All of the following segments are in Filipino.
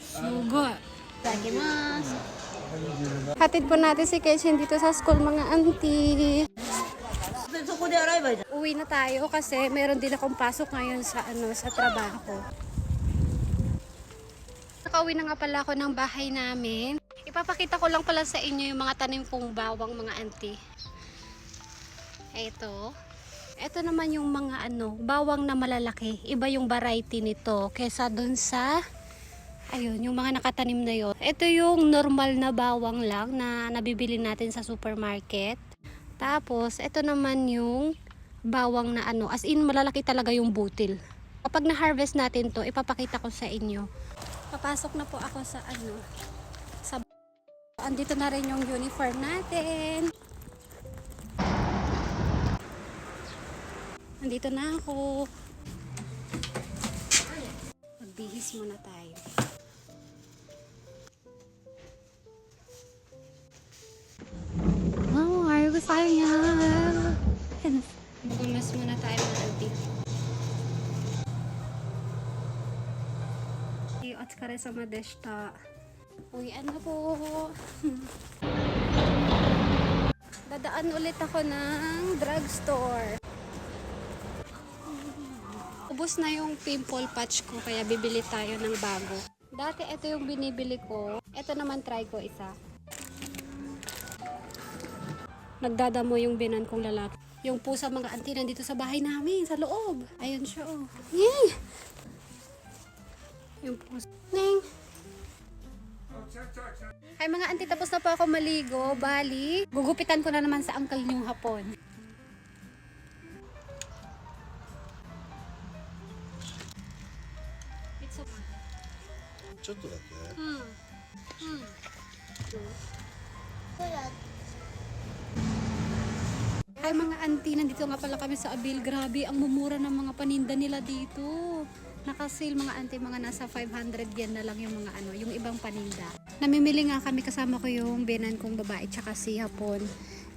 Sugo. Takimasu. Hatid po natin si Kenshin dito sa school, mga auntie. Uwi na tayo kasi meron din akong pasok ngayon sa sa trabaho. Nakauwi na nga pala ako ng bahay namin. Ipapakita ko lang pala sa inyo yung mga tanim kong bawang, mga auntie. Ito naman yung mga bawang na malalaki. Iba yung variety nito kesa dun sa ayun, yung mga nakatanim na yon. Ito yung normal na bawang lang na nabibili natin sa supermarket. Tapos, ito naman yung bawang na as in malalaki talaga yung butil. Kapag na-harvest natin to, ipapakita ko sa inyo. Papasok na po ako sa sa andito na rin yung uniform natin. Andito na ako. Magbihis muna tayo. Oh, ayaw ko sayang. Bumas muna tayo, mga auntie. Otsukare sama deshita. Uwian na po. Dadaan ulit ako ng drugstore. Ubus na yung pimple patch ko kaya bibili tayo ng bago. Dati ito yung binibili ko. Ito naman try ko isa. Nagdadamo yung binan kong lalaki. Yung pusa, mga auntie, nandito sa bahay namin, sa loob. Ayun siya, oh. Yay! Yung pusa. Ning! Ay, mga auntie, tapos na po ako maligo. Bali, gugupitan ko na naman sa uncle niyong hapon. It's okay. ちょっとだけ。 Ay, mga auntie, nandito nga pala kami sa Abil. Grabe, ang mumura ng mga paninda nila dito. Naka-sale, mga auntie, mga nasa 500 yen na lang yung mga yung ibang paninda. Namimili nga kami, kasama ko yung binan kong babae tsaka si hapon.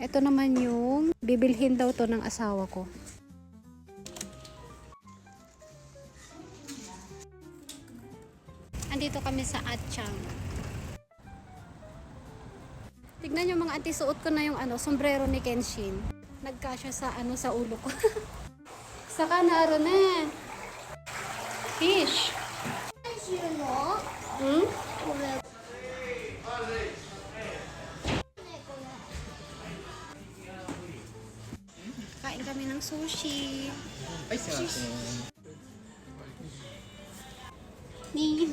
Ito naman yung bibilhin daw to ng asawa ko. Andito kami sa Atchang. Tignan nyo, mga auntie, suot ko na yung sombrero ni Kenshin. Nagkasya sa sa ulo ko. Saka naroon na. Fish. Hmm? Kain kami ng sushi. Ay, sushi. Ni.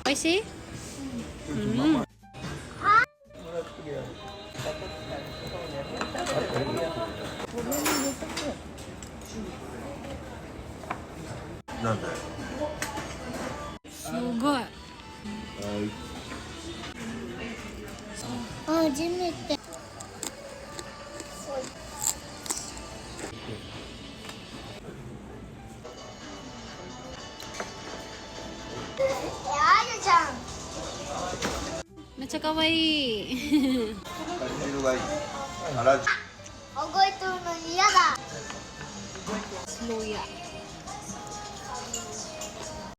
Oishi? Mm. なんだよ。すごい。はい。初めて。あるじゃん。 めっちゃ可愛い。色がいい。原宿。動いてるの嫌だ。スローや。